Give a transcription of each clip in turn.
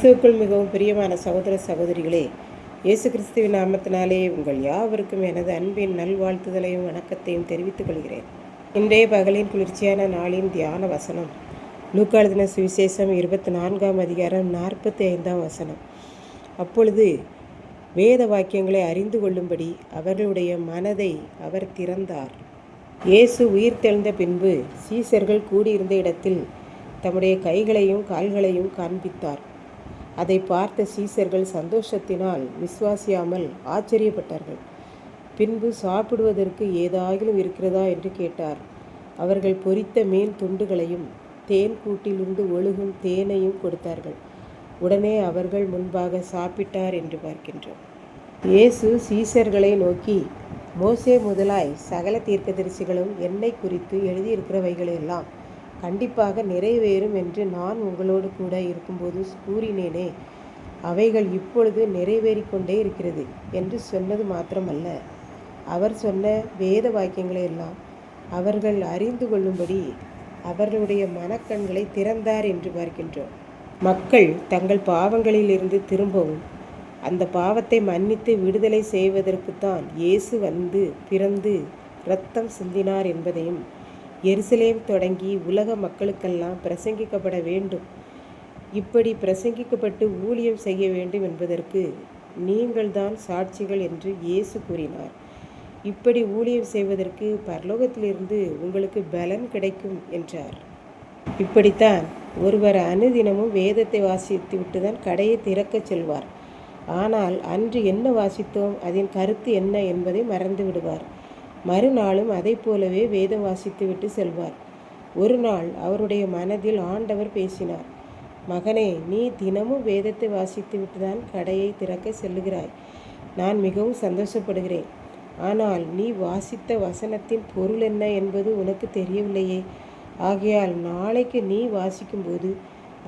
கிறிஸ்துவுக்குள் மிகவும் பிரியமான சகோதர சகோதரிகளே, இயேசு கிறிஸ்துவின் நாமத்தினாலே உங்கள் யாவருக்கும் எனது அன்பின் நல்வாழ்த்துதலையும் வணக்கத்தையும் தெரிவித்துக் கொள்கிறேன். இன்றைய பகலின் குளிர்ச்சியான நாளின் தியான வசனம் லூக்கா எழுதின சுவிசேஷம் 24ஆம் அதிகாரம் 45ஆம் வசனம். அப்பொழுது வேத வாக்கியங்களை அறிந்து கொள்ளும்படி அவர்களுடைய மனதை அவர் திறந்தார். இயேசு உயிர் தெழுந்த பின்பு சீசர்கள் கூடியிருந்த இடத்தில் தம்முடைய கைகளையும் கால்களையும் காண்பித்தார். அதை பார்த்த சீசர்கள் சந்தோஷத்தினால் விசுவாசியாமல் ஆச்சரியப்பட்டார்கள். பின்பு சாப்பிடுவதற்கு ஏதாகிலும் இருக்கிறதா என்று கேட்டார். அவர்கள் பொரித்த மீன் துண்டுகளையும் தேன் கூட்டிலிருந்து ஒழுகும் தேனையும் கொடுத்தார்கள். உடனே அவர்கள் முன்பாக சாப்பிட்டார் என்று பார்க்கின்றோம். இயேசு சீசர்களை நோக்கி, மோசே முதலாய் சகல தீர்க்கதரிசிகளும் என்னை குறித்து எழுதியிருக்கிறவைகளெல்லாம் கண்டிப்பாக நிறைவேறும் என்று நான் உங்களோடு கூட இருக்கும்போது கூறினேனே, அவைகள் இப்பொழுது நிறைவேறிக்கொண்டே இருக்கிறது என்று சொன்னது மாத்திரமல்ல, அவர் சொன்ன வேத வாக்கியங்களை எல்லாம் அவர்கள் அறிந்து கொள்ளும்படி அவர்களுடைய மனக்கண்களை திறந்தார் என்று பார்க்கின்றோம். மக்கள் தங்கள் பாவங்களிலிருந்து திரும்பவும் அந்த பாவத்தை மன்னித்து விடுதலை செய்வதற்குத்தான் இயேசு வந்து பிறந்து இரத்தம் சிந்தினார் என்பதையும், எருசலேம் தொடங்கி உலக மக்களுக்கெல்லாம் பிரசங்கிக்கப்பட வேண்டும், இப்படி பிரசங்கிக்கப்பட்டு ஊழியம் செய்ய வேண்டும் என்பதற்கு நீங்கள்தான் சாட்சிகள் என்று இயேசு கூறினார். இப்படி ஊழியம் செய்வதற்கு பரலோகத்திலிருந்து உங்களுக்கு பலன் கிடைக்கும் என்றார். இப்படித்தான் ஒருவர் அனுதினமும் வேதத்தை வாசித்து விட்டுதான் கடையை திறக்கச் செல்வார். ஆனால் அன்று என்ன வாசித்தோம், அதன் கருத்து என்ன என்பதை மறந்து விடுவார். மறுநாளும் அதை போலவே வேதம் வாசித்து விட்டு செல்வார். ஒரு நாள் அவருடைய மனதில் ஆண்டவர் பேசினார். மகனே, நீ தினமும் வேதத்தை வாசித்து விட்டுதான் கடையை திறக்க செல்லுகிறாய். நான் மிகவும் சந்தோஷப்படுகிறேன். ஆனால் நீ வாசித்த வசனத்தின் பொருள் என்ன என்பது உனக்கு தெரியவில்லையே. ஆகையால் நாளைக்கு நீ வாசிக்கும்போது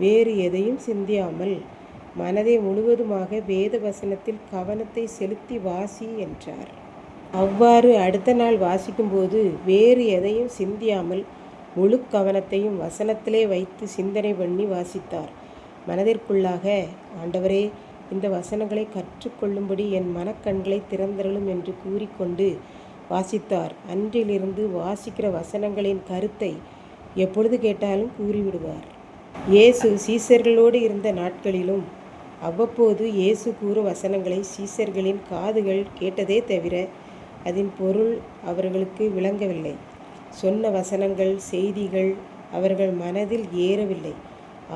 வேறு எதையும் சிந்தியாமல் மனதை முழுவதுமாக வேத வசனத்தில் கவனத்தை செலுத்தி வாசி என்றார். அவ்வாறு அடுத்த நாள் வாசிக்கும்போது வேறு எதையும் சிந்தியாமல் முழு கவனத்தையும் வசனத்திலே வைத்து சிந்தனை பண்ணி வாசித்தார். மனதிற்குள்ளாக, ஆண்டவரே, இந்த வசனங்களை கற்றுக்கொள்ளும்படி என் மனக்கண்களை திறந்தருளும் என்று கூறிக்கொண்டு வாசித்தார். அன்றிலிருந்து வாசிக்கிற வசனங்களின் கருத்தை எப்பொழுது கேட்டாலும் கூறிவிடுவார். இயேசு சீசர்களோடு இருந்த நாட்களிலும் அவ்வப்போது இயேசு கூறும் வசனங்களை சீசர்களின் காதுகள் கேட்டதே தவிர அதன் பொருள் அவர்களுக்கு விளங்கவில்லை. சொன்ன வசனங்கள், செய்திகள் அவர்கள் மனதில் ஏறவில்லை.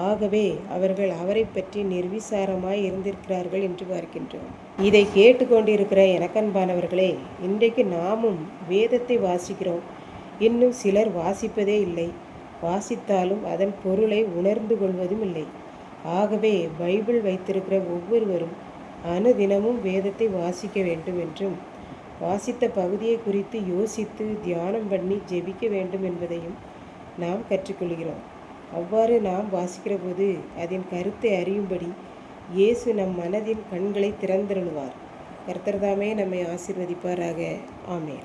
ஆகவே அவர்கள் அவரை பற்றி நிர்விசாரமாய் இருந்திருக்கிறார்கள் என்று பார்க்கின்றோம். இதை கேட்டுக்கொண்டிருக்கிற எனக்கன்பானவர்களே, இன்றைக்கு நாமும் வேதத்தை வாசிக்கிறோம். இன்னும் சிலர் வாசிப்பதே இல்லை. வாசித்தாலும் அதன் பொருளை உணர்ந்து கொள்வதும் இல்லை. ஆகவே பைபிள் வைத்திருக்கிற ஒவ்வொருவரும் அனுதினமும் வேதத்தை வாசிக்க வேண்டும் என்றும், வாசித்த பகுதியை குறித்து யோசித்து தியானம் பண்ணி ஜெபிக்க வேண்டும் என்பதையும் நாம் கற்றுக்கொள்கிறோம். அவ்வாறு நாம் வாசிக்கிற போது அதன் கருத்தை அறியும்படி இயேசு நம் மனதின் கண்களை திறந்தருளுவார். கர்த்தர்தாமே நம்மை ஆசீர்வதிப்பாராக. ஆமென்.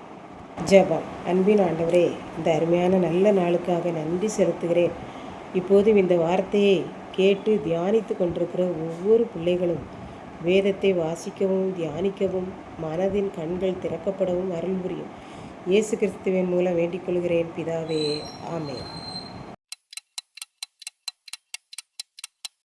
ஜெபம். அன்பின் ஆண்டவரே, இந்த அருமையான நல்ல நாளுக்காக நன்றி செலுத்துகிறேன். இப்போதும் இந்த வார்த்தையை கேட்டு தியானித்து கொண்டிருக்கிற ஒவ்வொரு பிள்ளைகளும் வேதத்தை வாசிக்கவும் தியானிக்கவும் மனதின் கண்கள் திறக்கப்படவும் அருள் புரியும். இயேசு கிறிஸ்துவின் மூலம் வேண்டிக் கொள்கிறேன் பிதாவே. ஆமென்.